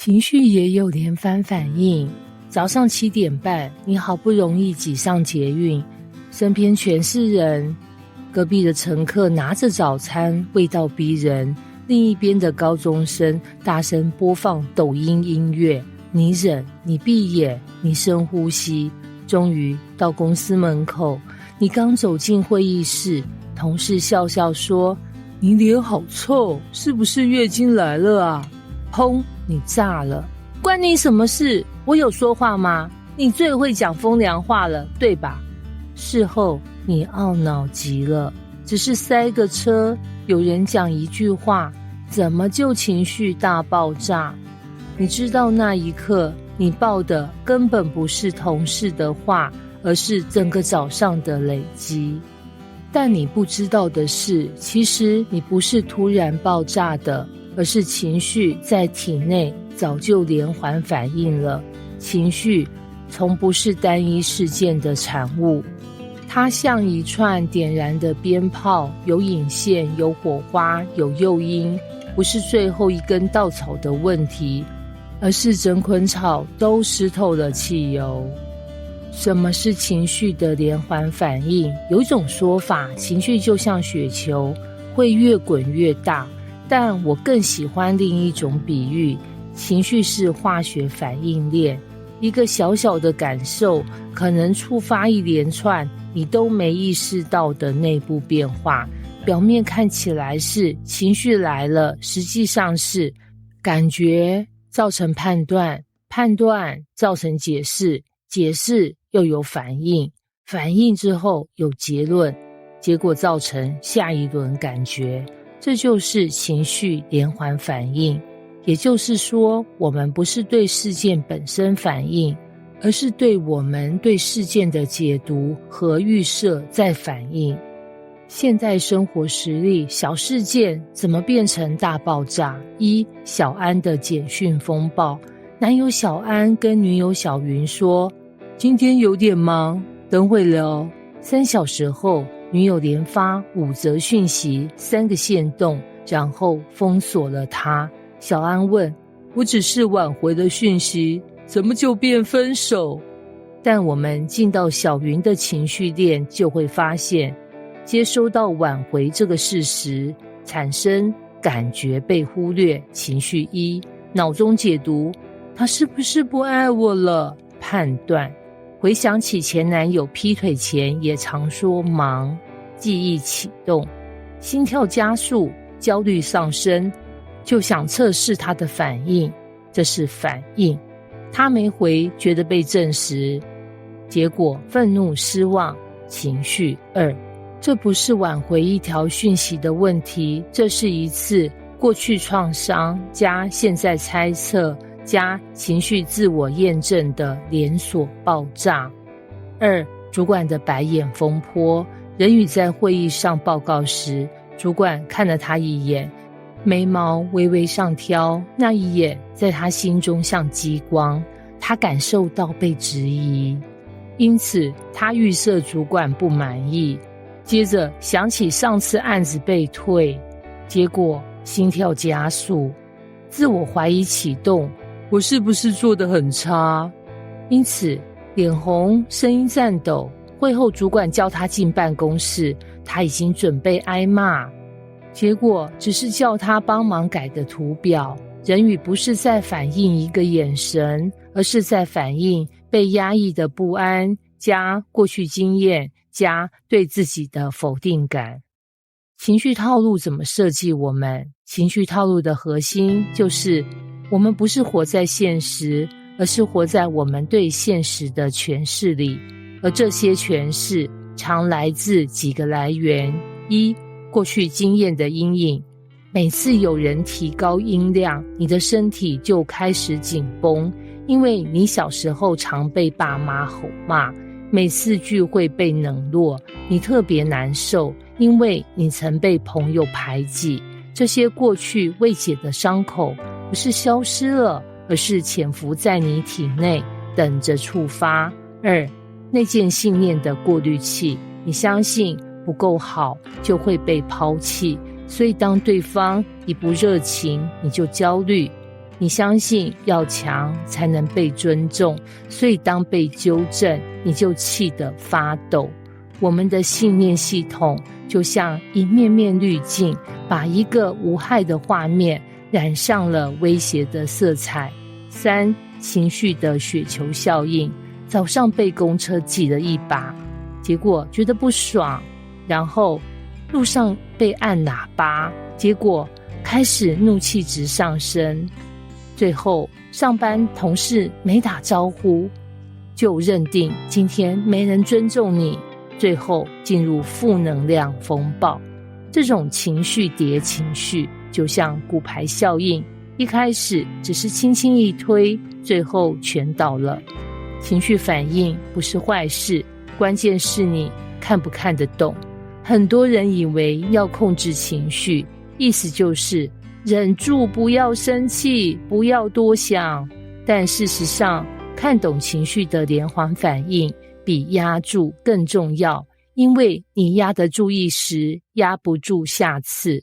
情绪也有连番反应。早上7点半，你好不容易挤上捷运，身边全是人，隔壁的乘客拿着早餐，味道逼人，另一边的高中生大声播放抖音音乐，你忍，你闭眼，你深呼吸。终于到公司门口，你刚走进会议室，同事笑笑说，你脸好臭，是不是月经来了啊？砰，你炸了，关你什么事？我有说话吗？你最会讲风凉话了，对吧？事后你懊恼极了，只是塞个车，有人讲一句话，怎么就情绪大爆炸？你知道那一刻你爆的根本不是同事的话，而是整个早上的累积。但你不知道的是，其实你不是突然爆炸的，而是情绪在体内早就连环反应了。情绪从不是单一事件的产物，它像一串点燃的鞭炮，有引线，有火花，有诱因，不是最后一根稻草的问题，而是整捆草都湿透了汽油。什么是情绪的连环反应？有一种说法，情绪就像雪球，会越滚越大，但我更喜欢另一种比喻，情绪是化学反应链，一个小小的感受可能触发一连串你都没意识到的内部变化。表面看起来是情绪来了，实际上是感觉造成判断，判断造成解释，解释又有反应，反应之后有结论，结果造成下一轮感觉，这就是情绪连环反应。也就是说，我们不是对事件本身反应，而是对我们对事件的解读和预设在反应。现代生活实例，小事件怎么变成大爆炸？一，小安的简讯风暴。男友小安跟女友小云说，今天有点忙，等会聊。3小时后，女友连发5则讯息，3个限动，然后封锁了他。小安问，我只是挽回的讯息，怎么就变分手？但我们进到小云的情绪链，就会发现，接收到挽回这个事实，产生感觉被忽略，情绪1，脑中解读，他是不是不爱我了？判断，回想起前男友劈腿前也常说忙，记忆启动，心跳加速，焦虑上升，就想测试他的反应，这是反应。他没回，觉得被证实，结果愤怒失望，情绪2。这不是挽回一条讯息的问题，这是一次过去创伤加现在猜测加情绪自我验证的连锁爆炸。2，主管的白眼风波。人宇在会议上报告时，主管看了他一眼，眉毛微微上挑，那一眼在他心中像激光，他感受到被质疑，因此他预设主管不满意。接着想起上次案子被退，结果心跳加速，自我怀疑启动，我是不是做得很差？因此脸红，声音颤抖。会后主管叫他进办公室，他已经准备挨骂，结果只是叫他帮忙改个图表。人宇不是在反映一个眼神，而是在反映被压抑的不安加过去经验加对自己的否定感。情绪套路怎么设计我们？情绪套路的核心就是我们不是活在现实，而是活在我们对现实的诠释里，而这些诠释常来自几个来源。一，过去经验的阴影。每次有人提高音量，你的身体就开始紧绷，因为你小时候常被爸妈吼骂，每次聚会被冷落，你特别难受，因为你曾被朋友排挤。这些过去未解的伤口不是消失了，而是潜伏在你体内，等着触发。2，内建信念的过滤器。你相信不够好就会被抛弃，所以当对方一不热情，你就焦虑。你相信要强才能被尊重，所以当被纠正，你就气得发抖。我们的信念系统就像一面面滤镜，把一个无害的画面染上了威胁的色彩。3、情绪的雪球效应。早上被公车挤了一把，结果觉得不爽，然后路上被按喇叭，结果开始怒气值上升，最后上班同事没打招呼，就认定今天没人尊重你，最后进入负能量风暴。这种情绪叠情绪，就像骨牌效应，一开始只是轻轻一推，最后全倒了。情绪反应不是坏事，关键是你看不看得懂。很多人以为要控制情绪，意思就是忍住不要生气，不要多想。但事实上，看懂情绪的连环反应比压住更重要，因为你压得住一时，压不住下次。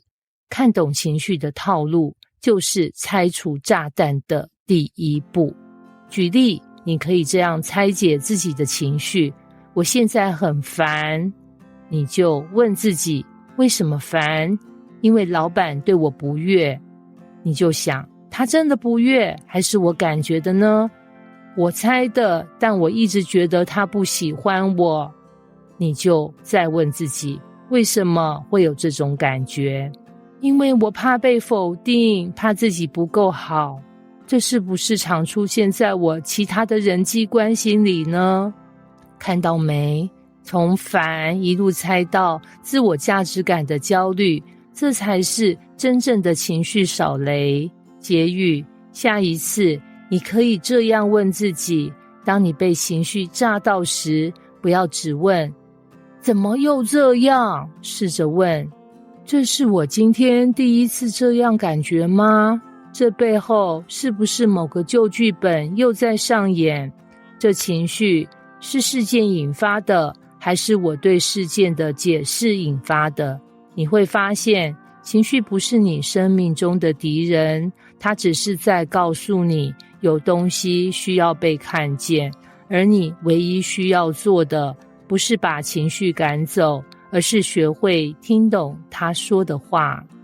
看懂情绪的套路，就是拆除炸弹的第一步。举例，你可以这样拆解自己的情绪：我现在很烦，你就问自己为什么烦？因为老板对我不悦。你就想，他真的不悦，还是我感觉的呢？我猜的，但我一直觉得他不喜欢我。你就再问自己，为什么会有这种感觉？因为我怕被否定，怕自己不够好。这是不是常出现在我其他的人际关系里呢？看到没？从烦一路猜到自我价值感的焦虑，这才是真正的情绪扫雷。结语：下一次你可以这样问自己，当你被情绪炸到时，不要只问怎么又这样，试着问这是我今天第一次这样感觉吗？这背后是不是某个旧剧本又在上演？这情绪是事件引发的，还是我对事件的解释引发的？你会发现，情绪不是你生命中的敌人，它只是在告诉你有东西需要被看见，而你唯一需要做的，不是把情绪赶走，而是学会听懂他说的话。